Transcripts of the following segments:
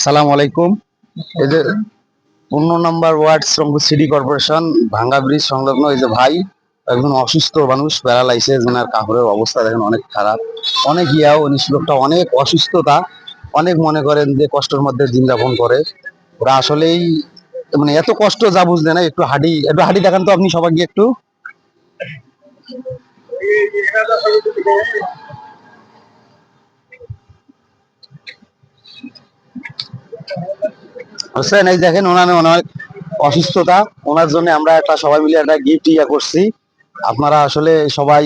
সালাম আলাইকুম। এই যে 15 নম্বর ওয়ার্ড শ্রমপুর সিটি কর্পোরেশন ভাঙ্গা ব্রিজ সংলগ্ন এই যে ভাই একজন অসুস্থ মানুষ প্যারালাইসিস, ওনার কাপড়ের অবস্থা দেখেন অনেক খারাপ, অনেক ইয়াও লোকটা অনেক অসুস্থতা, অনেক মনে করেন যে কষ্টের মধ্যে দিন যাপন করে। ওরা আসলেই মানে এত কষ্ট যা বুঝলে না। একটু হাঁটি দেখান তো আপনি সবাইকে একটু। বুঝছেন, এই দেখেন ওনার অনেক অসুস্থতা, ওনার জন্য আমরা একটা সবাই মিলে একটা গিফট করছি। আপনারা আসলে সবাই,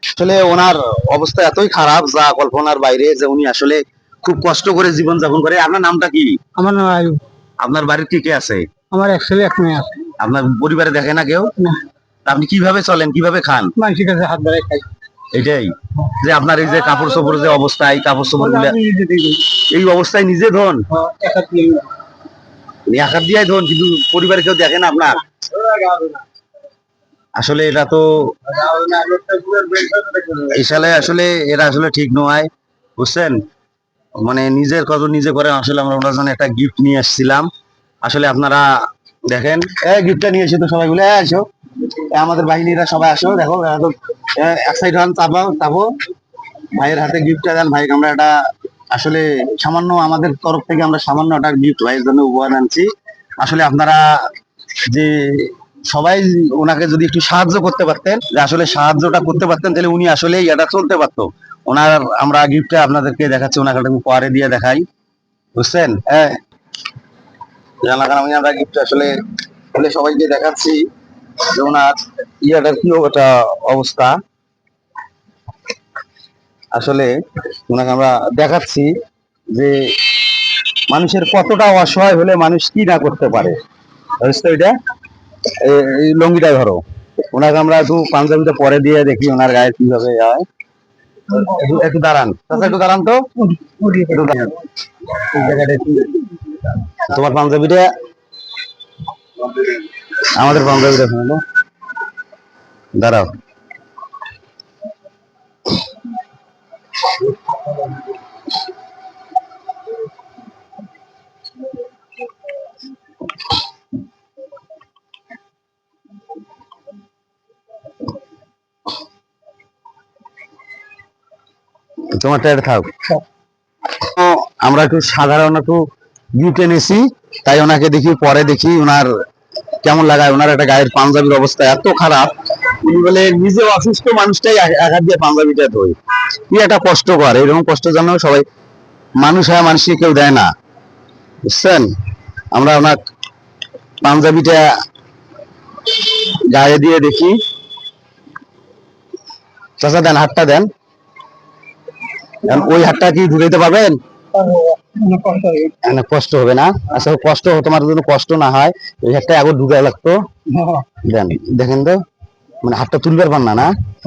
আসলে ওনার অবস্থা এতই খারাপ যা কল্পনার বাইরে, যে উনি আসলে খুব কষ্ট করে জীবন যাপন করে। আপনার নামটা কি? আমার নাম আয়ুব। আপনার বাড়ির কে কে আছে? আমার এক ছেলে এক মেয়ে আছে। আপনার পরিবারে দেখে না কেউ? না, তা আপনি কিভাবে চলেন, কিভাবে খান? মানুষের কাছে হাত ধরে খাই। এটাই যে আপনার এই যে কাপড় চোপড় যে অবস্থা, এই কাপড় চোপড় গুলা আমি নিজে দিই। এই অবস্থায় নিজে ধন, এক হাত দিয়ে একার দিয়ে ধন, কিন্তু পরিবারে কেউ দেখে না আপনার। আসলে এটা তো এই সালে আসলে এরা আসলে ঠিক নয়, বুঝছেন। মানে নিজের কত নিজে করে। আসলে আমরা ওনার জন্য একটা গিফট নিয়ে আসছিলাম। আসলে আপনারা দেখেন, গিফটটা নিয়ে এসে তো সবাই বলে আসো, আমাদের বাহিনীরা সবাই আসো, দেখো এক সাইড হন, চাপো ভাইয়ের হাতে গিফটটা দেন। ভাই আমরা এটা আসলে সামান্য আমাদের তরফ থেকে আমরা সামান্য একটা গিফট ভাইয়ের জন্য উপহার আনছি। আসলে আপনারা যে সবাই ওনাকে যদি একটু সাহায্য করতে পারতেন, যে আসলে সাহায্যটা করতে পারতেন, তাহলে উনি আসলে এটা চলতে পারতো। ওনার আমরা গিফটটা আপনাদেরকে দেখাচ্ছি, ওনাকে একটু পরে দিয়ে দেখাই, বুঝছেন। হ্যাঁ, আমি আমরা গিফট আসলে বলে সবাইকে দেখাচ্ছি যে ওনার ইয়াটার কি একটা অবস্থা। আসলে ওনাকে আমরা দেখাচ্ছি যে মানুষের কতটা অসহায় হলে মানুষ কি না করতে পারে। বুঝতে এটা এই লঙ্গিটা ধরো, ওনাকে আমরা একটু পাঞ্জাবিটা পরে দিয়ে দেখি ওনার গায়ে কিভাবে হয়। একটু দাঁড়ান চাচা, একটু দাঁড়ান তো, একটু দাঁড়ান। এই জায়গাটা তোমার পাঞ্জাবিটা, আমাদের পাঞ্জাবিটা শুনো, দাঁড়াও। তোমারটা এটা থাক। আমরা একটু সাধারণ একটু গিফট এনেছি, তাই ওনাকে দেখি পরে দেখি ওনার কেমন লাগায়। ওনার একটা গায়ের পাঞ্জাবির অবস্থা এত খারাপ, উনি বলে নিজে অসুস্থ মানুষটাই আঘাত দিয়ে পাঞ্জাবিটা ধোয়। কি একটা কষ্টকর, এরকম কষ্ট যেন সবাই মানুষ হয়, মানুষকে কেউ দেয় না, বুঝছেন। আমরা ওনার পাঞ্জাবিটা গায়ে দিয়ে দেখি। চাচা দেন, হাতটা দেন, ওই হাতটা কি ঢুকাইতে পারবেন? কষ্ট হবে না? আচ্ছা, কষ্ট তোমার জন্য কষ্ট না হয়, ওই হাতটা আগে ঢুকাই লাগতো। দেন, দেখেন তো, মানে হাতটা তুলবার পার না?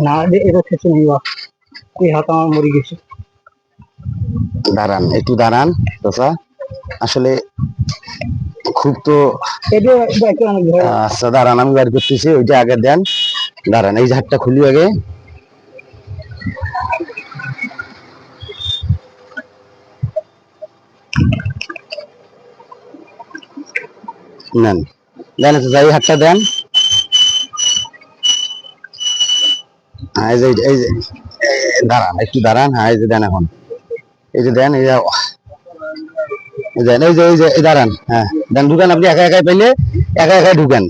না, এটা কিছু নেই, এই হাত আমার মরে গেছে। দাঁড়ান, একটু দাঁড়ান চাচা, আসলে খুব তো। আচ্ছা দাঁড়ান, আমি বের করতেছি, ওইটা আগে দেন। দাঁড়ান, এই যে হাতটা খুলি আগে। নেন, দেন চাচা, এই হাতটা দেন। এই যে দাঁড়ান, একটু দাঁড়ান। হ্যাঁ, এই যে দেন এখন, এই যে দেন, এই যে দেন, এই যে দাঁড়ান। হ্যাঁ দেন, ঢুকেন আপনি একা একাই পাইলে একা একাই ঢুকেন।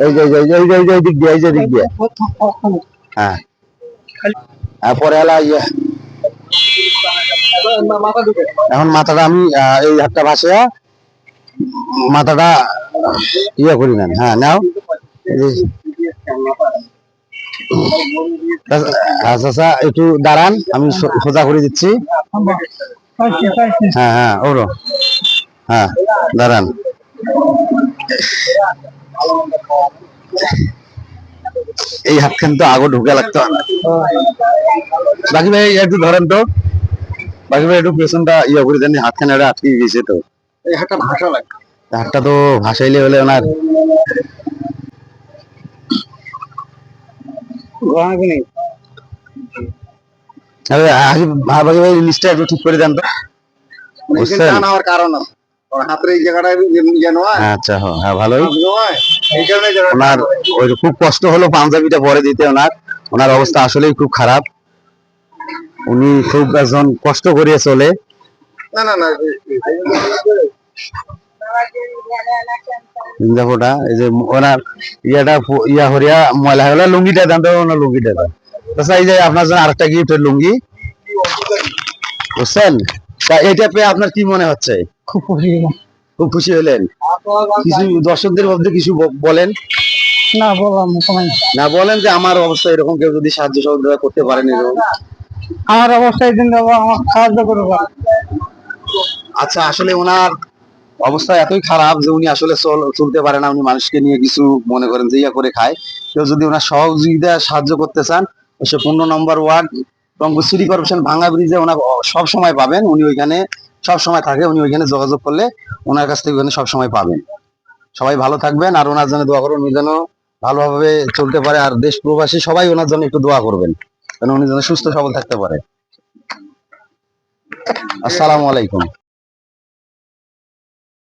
এই যে দিক দিয়ে, এই যে দিক দিয়ে। হ্যাঁ, পরে এলা এখন মাথাটা আমি এই হাতটা ভাসে মাথাটা করি নেন। হ্যাঁ নাও, আচ্ছা একটু দাঁড়ান, আমি সোজা করে দিচ্ছি। হ্যাঁ হ্যাঁ, ওরো, হ্যাঁ দাঁড়ান। এই হাতখান তো আগে ঢুকে লাগতো। বাকি ভাই একটু ধরেন তো, বাকি ভাই একটু পেছনটা করে দেন, হাতখানে এটা আটকে গেছে তো। এই হাতটা ভাষা লাগে, হাতটা তো ভাসাইলে হলে ওনার ভাই লিস্টটা একটু ঠিক করে দেন তো। বুঝছেন? নেওয়ার কারণ আছে ওর হাতের এই জায়গাটা ইয়ে নয় আচ্ছা, হ্যাঁ ভালোই। নয় এই কারণে এই জায়গাটা ওনার ওই খুব কষ্ট হলো পাঞ্জাবিটা পরে দিতে। ওনার অবস্থা আসলেই খুব খারাপ। উনি খুব একজন কষ্ট করিয়ে চলে। না না না দেখোটা এই যে ওনার ইয়া হরিয়া ময়লা হয়ে গেল। লুঙ্গিটা দেন তো, ওনার লুঙ্গিটা দেন। আচ্ছা, এই যে আপনার জন্য আরেকটা গিফট, লুঙ্গি। বুঝছেন? তা এটা পেয়ে আপনার কি মনে হচ্ছে? খুব খুশি হলাম। খুব খুশি হলেন? কিছু দর্শকদের মধ্যে কিছু বলেন না বললাম সময় না, বলেন যে আমার অবস্থা এরকম, কেউ যদি সাহায্য সহযোগিতা করতে পারেন এরকম। আমার অবস্থায় দিন দেবো, আমার সাহায্য করবো। আচ্ছা, আসলে ওনার অবস্থা এতই খারাপ যে উনি আসলে চলতে পারে না। উনি মানুষকে নিয়ে কিছু মনে করেন যে ইয়া করে খায়। কেউ যদি ওনার সহযোগিতা সাহায্য করতে চান, সে 15 নম্বর ওয়ার্ড রংপুর সিটি কর্পোরেশন ভাঙ্গা ব্রিজে ওনার সব সময় পাবেন। উনি ওইখানে সব সময় থাকে। উনি ওইখানে যোগাযোগ করলে ওনার কাছ থেকে ওখানে সব সময় পাবেন। সবাই ভালো থাকবেন আর ওনার জন্য দোয়া করুন। উনি যেন ভালোভাবে চলতে পারে, আর দেশ প্রবাসী সবাই ওনার জন্য একটু দোয়া করবেন, যেন উনি যেন সুস্থ সবল থাকতে পারে। আসসালামু আলাইকুম।